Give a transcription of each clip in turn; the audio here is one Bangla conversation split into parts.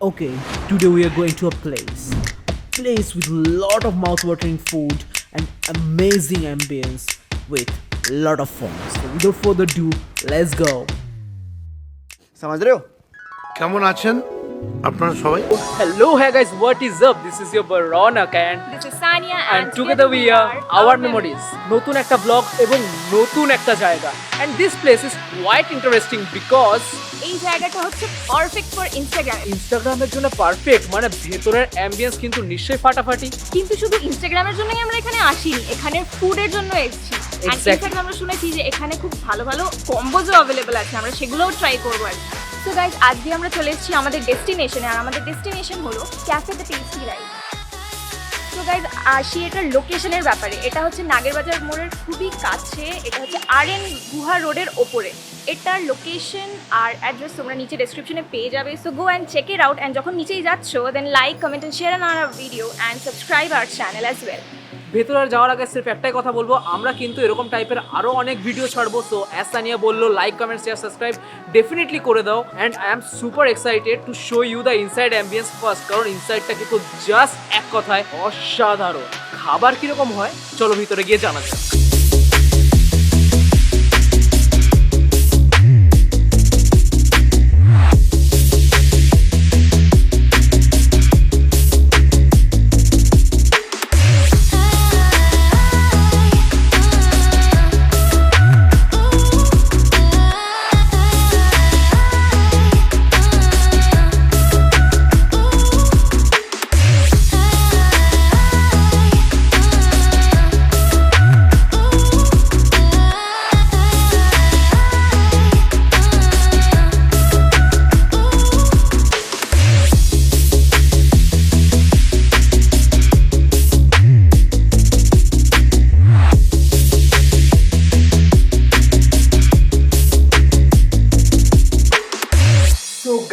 Okay, today we are going to a place with lot of mouth-watering food and amazing ambience with lot of fun. So without further ado, let's go. समझ रहे हो? কেমন আছেন আপনারা সবাই? Hello, hey guys, what is up? This is your boy Ronak and This is Sania and together we are our memories. নতুন একটা ব্লগ এবং নতুন একটা জায়গা. And this place is quite interesting because এই জায়গাটা হচ্ছে পারফেক্ট ফর ইনস্টাগ্রাম। ইনস্টাগ্রামের জন্য পারফেক্ট, মানে ভেতরের অ্যাম্বিয়েন্স কিন্তু নিশ্চয়ই ফাটাফাটি। কিন্তু শুধু ইনস্টাগ্রামের জন্যই আমরা এখানে আসিনি, এখানে ফুডের জন্য এসেছি। Exactly. আমরা শুনেছি যে এখানে খুব ভালো ভালো কম্বোজও অ্যাভেলেবল আছে, আমরা সেগুলোও ট্রাই করবো আর সো গাইজ, আজকে আমরা চলে এসেছি আমাদের ডেস্টিনেশনে, আর আমাদের ডেস্টিনেশন হলো cafe the tasty ride. So guys, আসি এটার লোকেশনের ব্যাপারে। এটা হচ্ছে নাগেরবাজার মোড়ের খুবই কাছে, এটা হচ্ছে RN গুহা রোডের ওপরে। এটার লোকেশন আর অ্যাড্রেস তোমরা নিচে ডেসক্রিপশনে পেয়ে যাবে। So go and check it out, and যখন নিচেই যাচ্ছ then like, comment and share on our video and subscribe our channel as well. ভেতরে আর যাওয়ার আগে সির্ফ একটাই কথা বলবো, আমরা কিন্তু এরকম টাইপের আরও অনেক ভিডিও ছাড়বো। সো অ্যাজ সানিয়া বললো, like, comment, share, subscribe definitely করে দাও। And I am super excited to show you the inside ambience first, কারণ ইনসাইডটা কিন্তু জাস্ট এক কথায় অসাধারণ। খাবার কীরকম হয় চলো ভিতরে গিয়ে জানা যাক।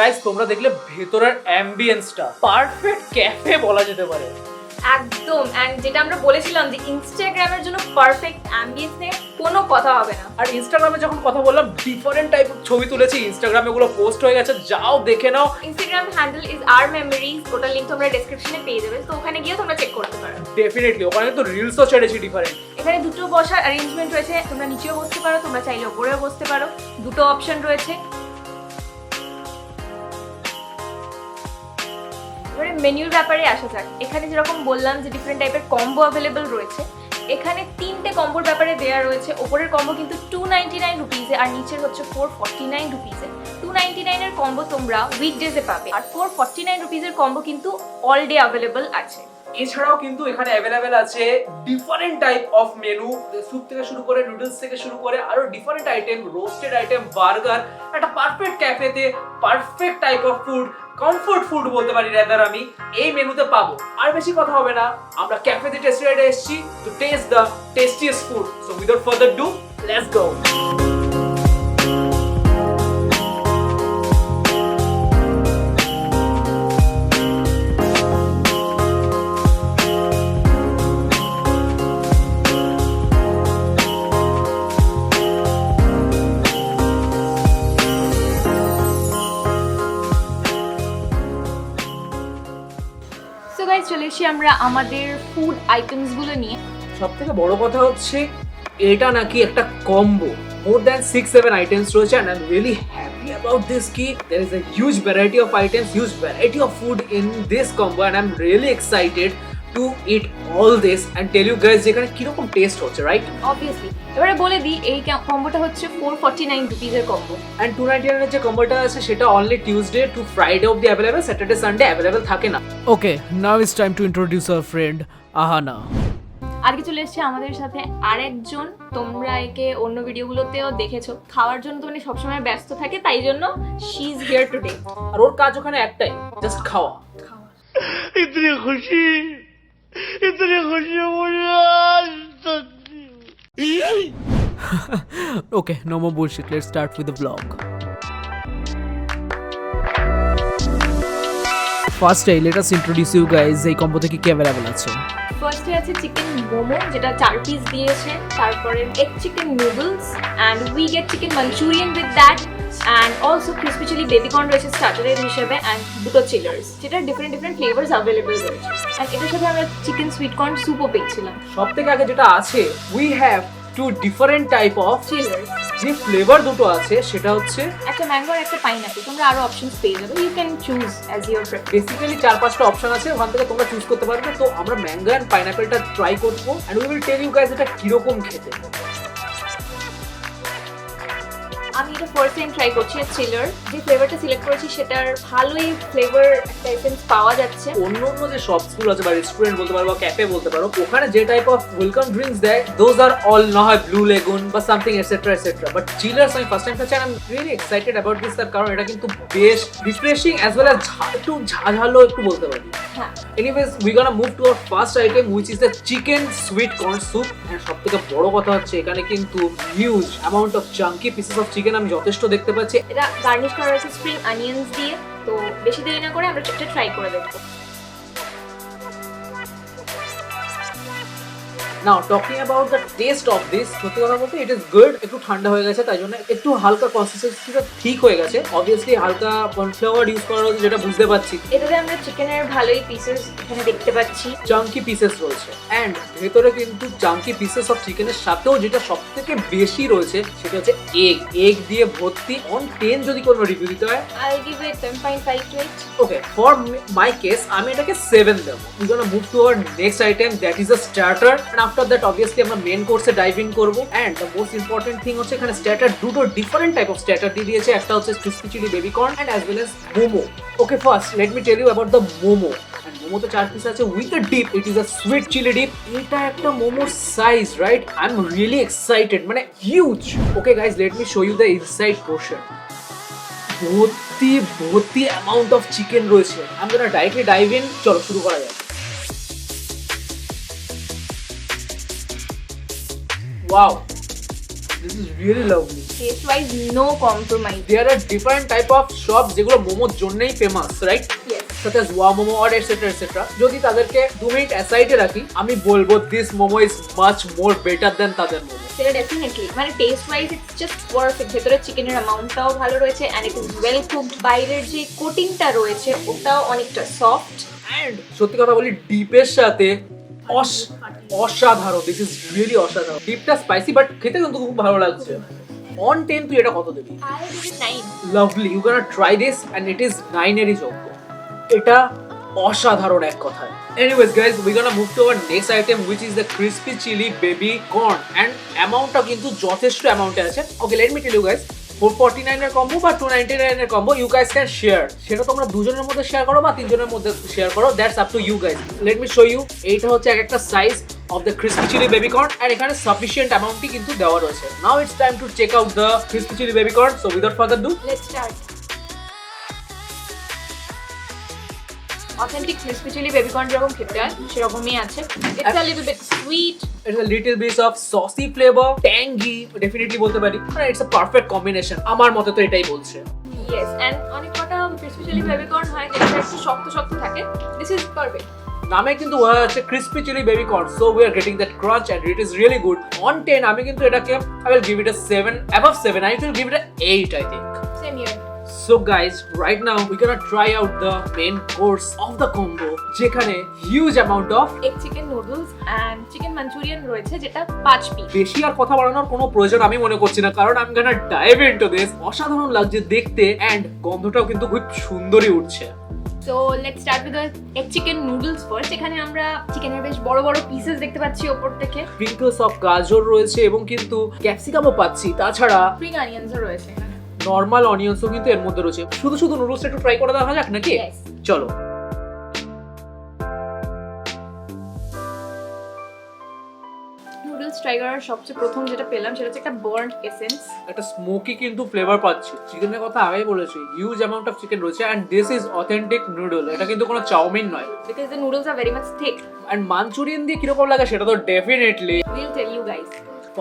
গাইস, তোমরা দেখলে ভেতরের অ্যাম্বিয়েন্সটা পারফেক্ট ক্যাফে বলা যেতে পারে একদম। অ্যান্ড যেটা আমরা বলেছিলাম যে ইনস্টাগ্রামের জন্য পারফেক্ট অ্যাম্বিয়েন্স নিয়ে কোনো কথা হবে না। আর ইনস্টাগ্রামে যখন কথা বললাম, ডিফারেন্ট টাইপের ছবি তুলেছি, ইনস্টাগ্রামে গুলো পোস্ট হয়ে গেছে, যাও দেখে নাও। ইনস্টাগ্রাম হ্যান্ডেল ইজ ourmemories, ওটার লিংক তোমরা ডেসক্রিপশনে পেয়ে যাবে, তো ওখানে গিয়ে তোমরা চেক করতে পারো। ডেফিনেটলি ওখানে তো রিলসও ছেড়েছি ডিফারেন্ট। এখানে দুটো বসার অ্যারেঞ্জমেন্ট রয়েছে, তোমরা নিচেও বসতে পারো, তোমরা চাইলে উপরেও বসতে পারো, দুটো অপশন রয়েছে। এবারে মেনুর ব্যাপারে আসা যাক। এখানে যেরকম বললাম যে ডিফারেন্ট টাইপের কম্বো অ্যাভেলেবল রয়েছে। এখানে তিনটে কম্বোর ব্যাপারে দেওয়া রয়েছে। ওপরের কম্বো কিন্তু 299 রুপিসে, আর নিচের হচ্ছে 449 রুপিসে। 299 এর কম্বো তোমরা উইকডেজে পাবে, আর 449 রুপিসের কম্বো কিন্তু অল ডে অ্যাভেলেবল আছে। এছাড়াও কিন্তু এখানে অ্যাভেলেবেল আছে different type of menu, soup থেকে শুরু করে নুডলস থেকে শুরু করে আরো different item, roasted item, burger. একটা পারফেক্ট ক্যাফেতে perfect type of food, comfort food বলতে পারি রাদার, আমি এই মেনুতে পাবো। আর বেশি কথা হবে না, আমরা ক্যাফে দ্য টেস্টি রাইডে এসেছি to test the tastiest food. So without further do, let's go. চলে এসেছি আমরা আমাদের ফুড আইটেমসগুলো নিয়ে। সব থেকে বড় কথা হচ্ছে এটা নাকি একটা কম্বো, more than 6-7 items রয়েছে, and I'm really happy about this ki there is a huge variety of items, huge variety of food in this combo, and I'm really excited to eat all this and tell you guys যেখানে কিরকম টেস্ট হচ্ছে, রাইট? অবভিয়াসলি এবারে বলে দিই, এই কম্বোটা হচ্ছে 449 রুপিসের কম্বো, and 299 এর যে কম্বোটা আছে সেটা অনলি টিউসডে টু ফ্রাইডে অবধি অ্যাভেলেবল, স্যাটারডে সানডে অ্যাভেলেবল থাকে না। Okay, now it's time to introduce our friend Ahana. আজকে চলে এসেছে আমাদের সাথে আরেকজন। তোমরা একে অন্য ভিডিওগুলোতেও দেখেছো, খাওয়ার জন্য তো উনি সবসময় ব্যস্ত থাকে, তাই জন্য শি ইজ হিয়ার টুডে। আর ওর কাজ ওখানে একটাই, জাস্ট খাওয়া। इतनी खुशी मुझे आज तक। Okay, no more bullshit. Let's start with the vlog. ফার্স্টে let us introduce you guys এই কম্বো থেকে কি অ্যাভেলেবল আছে। ফার্স্টে আছে চিকেন মোমো যেটা 4 পিস দিয়েছে, তারপরে egg chicken noodles and we get chicken Manchurian with that and also crispy chilli baby corn রয়েছে স্টার্টারের হিসেবে অ্যান্ড দুটো চিলার্স যেটা ডিফারেন্ট ফ্লেভার্স অ্যাভেলেবল রয়েছে অ্যান্ড এটার সাথে আমরা চিকেন সুইট কর্ন স্যুপও পেয়েছিলাম। সব থেকে আগে যেটা আছে we have two different type of chillers, যে ফ্লেভার দুটো আছে সেটা হচ্ছে একটা ম্যাঙ্গো আর একটা পাইনাপল, তোমরা আরো অপশনস পেয়ে যাবে, you can choose as your preference. Basically 4-5টা অপশন আছে, ওখান থেকে তোমরা চুজ করতে পারবে। তো আমরা ম্যাঙ্গো এন্ড পাইনাপেলটা ট্রাই করবো and we will tell you guys এটা কিরকম খেতে। আমি এটা ফার্স্ট টাইম ট্রাই করছি চিলার, যে ফ্লেভারটা সিলেক্ট করেছি সেটার ভালোই ফ্লেভার একটা এসেন্স পাওয়া যাচ্ছে। অন্য যে শপসগুলো আছে বা রেস্টুরেন্ট বলতে পারো বা ক্যাফে বলতে পারো, ওখানে যে টাইপ অফ ওয়েলকাম ড্রিঙ্কস দেয় দোজ আর অল না হয় ব্লু লেগুন বা something etcetera etcetera, but chillers আমি ফার্স্ট টাইম খাচ্ছি and I am really excited about this, তার কারণ এটা কিন্তু বেশ রিফ্রেশিং অ্যাজ ওয়েল অ্যাজ একটু ঝাঝালো একটু বলতে পারি। হ্যাঁ, anyways we gonna move to our first item which is the chicken sweet corn soup. And সবথেকে বড় কথা হচ্ছে এখানে কিন্তু huge amount of chunky pieces of chicken আমি যথেষ্ট দেখতে পাচ্ছি। এটা গার্নিশ করা রয়েছে স্প্রিং অনিয়ন্স দিয়ে, তো বেশি দেরি না করে আমরা এটা ট্রাই করে দেখবো। Now talking about the taste of this, সত্যি কথা বলতে it is good, একটু ঠান্ডা হয়ে গেছে তাই জন্য একটু হালকা কনসিস্টেন্সিটা ঠিক হয়ে গেছে। অবভিয়াসলি হালকা কর্নফ্লাওয়ার ইউজ করা হয়েছে যেটা বুঝতে পারছি। এটাতে আমরা চিকেনের ভালোই পিসেস এখানে দেখতে পাচ্ছি, চাঙ্কি পিসেস রয়েছে এন্ড ভেতরে কিন্তু চাঙ্কি পিসেস অফ চিকেনের সাথেও যেটা সবথেকে বেশি রয়েছে সেটা হচ্ছে এগ দিয়ে ভর্তি। অন 10 যদি কোনো রিভিউ দিতে হয় I'll give it 7.5 to 8. Okay, for my case আমি এটাকে 7 দেবো। We gonna move to our next item that is a starter and after that obviously আমরা মেন কোর্সে ডাইভ ইন করবো। And the most important thing হচ্ছে এখানে স্টার্টার দুটো ডিফারেন্ট টাইপ অফ স্টার্টার দিয়ে দিয়েছে, একটা হচ্ছে crispy chilli baby corn and as well as momo. Okay, first let me tell you about the momo. মোমোতে 4 পিস আছে with a dip, it is a sweet chilli dip. এটা একটা মোমোর size, right? I am really excited, মানে huge. Okay guys, let me show you the inside portion. ভর্তি অ্যামাউন্ট অফ চিকেন রয়েছে। আমি গোনা ডাইরেক্টলি ডাইভ ইন, চলো শুরু করা যাক। Wow, this is really lovely. Taste wise, no compromise. There are different type of shops যেগুলো মোমোর জন্যই famous, right? Yes. such as ওয়া মোমো or etc etc. যদি তাদেরকে 2 মিনিট অ্যাসাইডে রাখি, আমি বলবো this momo is much more better than তাদের মোমো। সেটা ডেফিনেটলি, মানে taste wise it's just perfect. ভেতরে চিকেনের অ্যামাউন্টটাও ভালো রয়েছে and it is well cooked. বাইরের যে কোটিংটা রয়েছে ওটাও অনেকটা সফট এন্ড সত্যি কথা বলি ডিপের সাথে অসাধারণ, দিস ইজ রিয়েলি অসাধারণ। ডিপটা স্পাইসি বাট খেতে কিন্তু খুব ভালো লাগছে। অন 10 তুই এটা কত দিবি? I will give it 9. Lovely, you gonna try this and it is 9 এরই যোগ্য। এটা অসাধারণ এক কথায়। Anyways guys, we gonna move to our next item which is the crispy chili baby corn and অ্যামাউন্টটা কিন্তু যথেষ্ট অ্যামাউন্টে আছে। Okay, let me tell you guys, 449 এর কম্বো বা 299 এর combo you guys can share. সেটা তোমরা দুজনের মধ্যে শেয়ার করো বা তিনজনের মধ্যে শেয়ার করো, that's up to you guys. Let me show you, এইটা হচ্ছে একটা size of the crispy chili baby corn and এখানে sufficient অ্যামাউন্টই কিন্তু দেওয়া রয়েছে। Now it's time to check out the crispy chili baby corn, so without further ado, Let's start. Authentic crispy chili baby corn যেরকম খেতে হয় সেরকমই আছে। It's a little bit sweet. It's a little bit of saucy flavor, tangy, definitely বলতে পারি। It's a perfect combination, আমার মতে তো এটাই বলছে। Yes, and অনেক কটা crispy chili baby corn হয় যেটা একটু শক্ত থাকে। This is perfect. নামে কিন্তু হচ্ছে crispy chilli baby corn, so we are getting that crunch and it is really good. On 10 আমি কিন্তু এটাকে I will give it a 7, above 7 I will give it a 8 I think. Same here. So guys, right now we're gonna try out the main course of the combo, যেখানে huge amount of egg chicken noodles and chicken manchurian রয়েছে যেটা 5 পিস। বেশি আর কথা বাড়ানোর কোনো প্রয়োজন আমি মনে করছি না, কারণ I'm gonna dive into this। অসাধারণ লাগছে দেখতে এন্ড গন্ধটাও কিন্তু খুব সুন্দরই উঠছে। So let's start with the egg chicken noodles first. এখানে আমরা চিকেনের বেশ বড় পিসেস দেখতে পাচ্ছি উপর থেকে। স্প্রিঙ্কলস অফ গাজর রয়েছে এবং কিন্তু ক্যাপসিকামও পাচ্ছি, তাছাড়া স্প্রিং অনিয়ন্সও রয়েছে। নরমাল অনিয়ন্সও কিন্তু এর মধ্যে রয়েছে। শুধু নুডলসটা একটু ট্রাই করে দেখা যাক নাকি? Yes. চলো। নুডলস ট্রাই করার সবচেয়ে প্রথম যেটা পেলাম সেটা হচ্ছে একটা বার্ন্ট এসেন্স। একটা স্মোকি কিন্তু ফ্লেভার পাচ্ছি। চিকেনের কথা আগেই বলেছি, হিউজ অ্যামাউন্ট অফ চিকেন রয়েছে and this is authentic noodle. এটা কিন্তু কোনো চাউমিন নয়। Because the noodles are very much thick. And Manchurian দিয়ে কিরকম লাগে সেটা তো definitely. We'll tell you guys.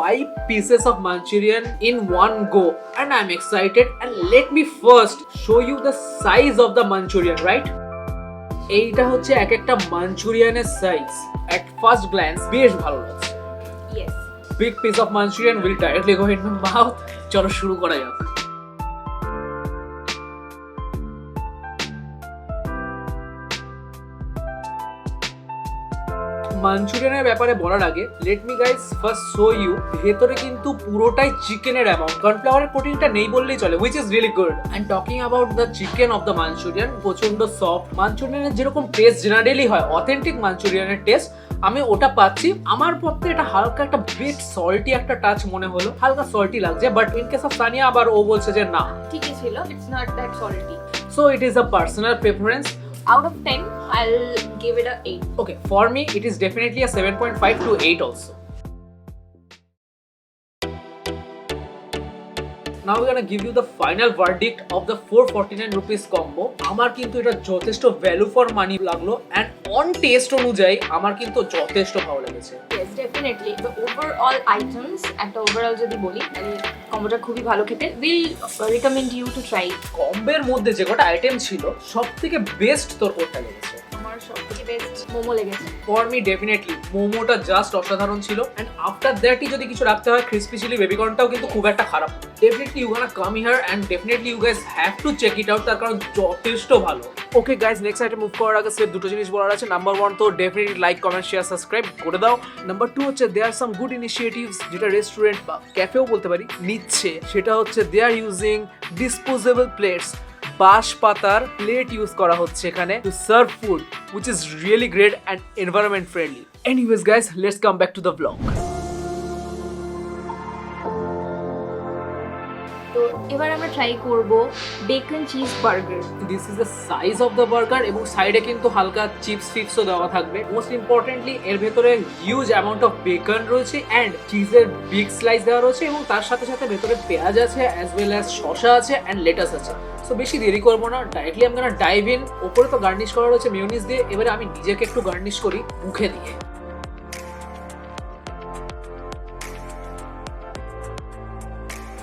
5 pieces of Manchurian in one go and I'm excited, and let me first show you the size of the Manchurian, right? এইটা হচ্ছে এক একটা মাঞ্চুরিয়ানের সাইজ, এট ফার্স্ট গ্ল্যান্স বেশ ভালো লাগছে। Yes. Big piece of Manchurian will directly go in my mouth. চলো শুরু করা যাক। মাঞ্চুরিয়ানের ব্যাপারে বলার আগে let me guys first show you, ভেতরে কিন্তু পুরোটাই চিকেনের অ্যামাউন্ট, কর্নফ্লাওয়ারের প্রোটিনটা নেই বললেই চলে, which is really good. And talking about the chicken of the Manchurian, প্রচন্ড সফট। মাঞ্চুরিয়ানের যেরকম টেস্ট জেনারেলি হয়, অথেন্টিক মাঞ্চুরিয়ানের টেস্ট আমি ওটা পাচ্ছি। আমার পক্ষে এটা হালকা একটা বিট সল্টি একটা টাচ মনে হলো, হালকা সল্টি লাগছে, but in case of Sania আবার ও বলছে যে না ঠিকই ছিল, it's not that salty. So it is a personal preference. Out of 10, I'll give it a 8. Okay, for me it is definitely a 7.5 to 8 also. Now we're gonna give you the final verdict of the 449 rupees combo. আমার কিন্তু এটা যথেষ্ট ভ্যালু ফর মানি লাগলো, and on taste অনুযায়ী আমার কিন্তু যথেষ্ট ভালো লেগেছে। Yes, definitely. The overall items, একটা overall যদি বলি, তাহলে কম্বোটা খুবই ভালো খেতে। We'll recommend you to try it. কম্বের মধ্যে যে কটা আইটেম ছিল, সবথেকে বেস্ট তোর কোনটা লেগেছে? আমার সবথেকে বেস্ট মোমো লেগেছে। ফর মি ডেফিনেটলি মোমোটা জাস্ট অসাধারণ ছিল, এন্ড আফটার দ্যাটই যদি কিছু রাখতে হয়, ক্রিসপি চিলি বেবি কর্নটাও কিন্তু খুব একটা খারাপ। Definitely you gonna come here and definitely you guys have to check it out, তার কারণ যথেষ্ট ভালো। Okay guys, next item move করার আগে সির্ফ দুটো জিনিস বলার আছে। নাম্বার 1 তো definitely like, comment, share, subscribe করে দাও। নাম্বার 2 হচ্ছে দেয়ার সাম গুড ইনিশিয়েটিভস যেটা রেস্টুরেন্ট বা ক্যাফেও বলতে পারি নিচ্ছে, সেটা হচ্ছে দে আর ইউজিং ডিসপোজেবল প্লেটস। বাঁশ পাতার প্লেট ইউজ করা হচ্ছে এখানে to serve food, which is really great and environment friendly. Anyways guys, let's come back to the vlog. তো এবার আমরা ট্রাই করব beacon cheese burger. This is the size of the burger এবং সাইডে কিন্তু হালকা চিপস ফিপসও দেওয়া থাকবে। মোস্ট ইম্পর্টেন্টলি এর ভেতরে হিউজ অ্যামাউন্ট অফ বেকন রয়েছে এন্ড চিজের বিগ স্লাইস দেওয়া রয়েছে, এবং তার সাথে সাথে ভেতরে পেঁয়াজ আছে অ্যাজ ওয়েল অ্যাজ শসা আছে এন্ড লেটাস আছে। সো বেশি দেরি করবো না, ডাইরেক্টলি আমি ডাইভ ইন। ওপরে তো গার্নিশ করা রয়েছে মেয়োনিজ দিয়ে, এবারে আমি নিজেকে একটু গার্নিশ করি মুখে দিয়ে।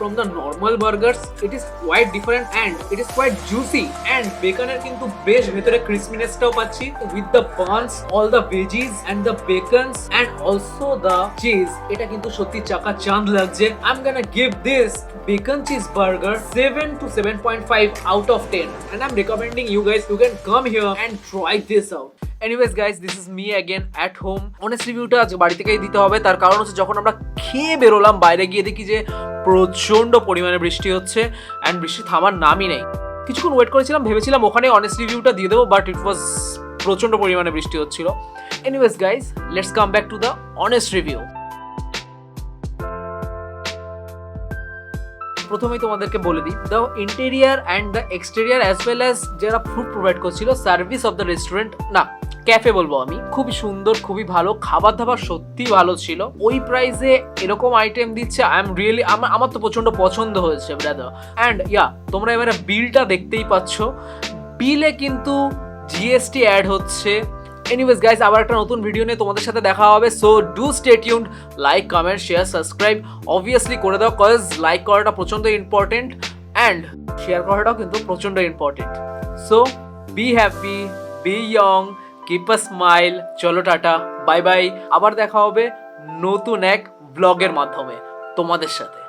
From the normal burgers, it is quite different and it is quite juicy, and bacon এর কিন্তু বেশ ভেতরে crispiness-টাও পাচ্ছি with the buns, all the veggies and the bacons and also the cheese। এটা কিন্তু সত্যি চাকা চাঁদ লাগছে। I'm gonna give this bacon cheese burger 7 to 7.5 out of 10, and I'm recommending you guys you can come here and try this out. Anyways guys, this is me again at home. Honest রিভিউটা আজ বাড়ি থেকেই দিতে হবে, তার কারণ হচ্ছে যখন আমরা খেয়ে বেরোলাম বাইরে গিয়ে দেখি যে প্রচন্ড পরিমাণে বৃষ্টি হচ্ছে অ্যান্ড বৃষ্টি থামার নামই নেই। কিছুক্ষণ ওয়েট করেছিলাম, ভেবেছিলাম ওখানে অনেস্ট রিভিউটা দিয়ে দেবো, বাট ইট ওয়াজ প্রচন্ড পরিমাণে বৃষ্টি হচ্ছিল। Anyways guys, let's come back to the honest review. প্রথমেই তোমাদেরকে বলে দিই, the interior and the exterior as well as যারা ফুড প্রোভাইড করছিল, সার্ভিস অফ দ্য রেস্টুরেন্ট না ক্যাফে বলবো আমি, খুবই সুন্দর, খুবই ভালো। খাবার দাবার সত্যি ভালো ছিল। ওই প্রাইসে এরকম আইটেম দিচ্ছে, আই এম রিয়েলি, আমার তো প্রচন্ড পছন্দ হয়েছে ব্রাদার। অ্যান্ড ইয়া, তোমরা এবারে বিলটা দেখতেই পাচ্ছ, বিলে কিন্তু জিএসটি অ্যাড হচ্ছে। এনিওয়েজ গাইস, আবার একটা নতুন ভিডিও নিয়ে তোমাদের সাথে দেখা হবে। So do stay tuned, like, comment, share, subscribe obviously করে দাও, কজ লাইক করাটা প্রচন্ড ইম্পর্টেন্ট অ্যান্ড শেয়ার করাটাও কিন্তু প্রচন্ড important. So be happy, be young, keep a smile. চলো টাটা, বাই বাই। আবার দেখা হবে নতুন এক ব্লগের মাধ্যমে তোমাদের সাথে।